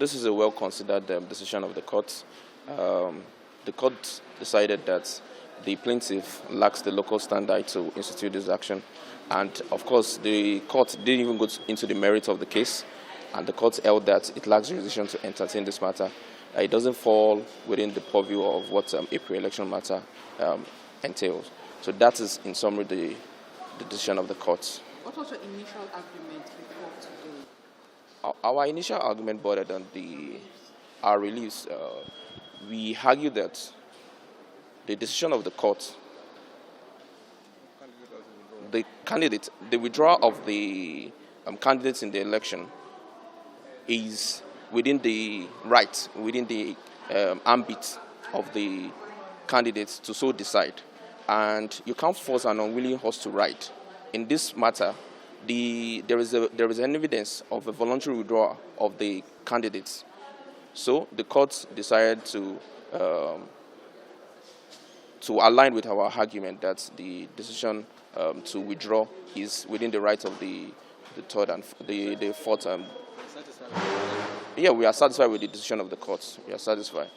This is a well-considered decision of the court. The court decided that the plaintiff lacks the local standard to institute this action. And of course, the court didn't even go into the merits of the case. And the court held that it lacks jurisdiction to entertain this matter. It doesn't fall within the purview of what a pre-election matter entails. So that is, in summary, the decision of the court. What was your initial argument before today? Our initial argument bordered on our release. We argued that the decision of the court, the withdrawal of the candidates in the election is within the right, within the ambit of the candidates to so decide. And you can't force an unwilling horse to ride. In this matter, there is an evidence of a voluntary withdrawal of the candidates. So the court decided to align with our argument that the decision to withdraw is within the right of the third and the fourth. Yeah, we are satisfied with the decision of the court. We are satisfied.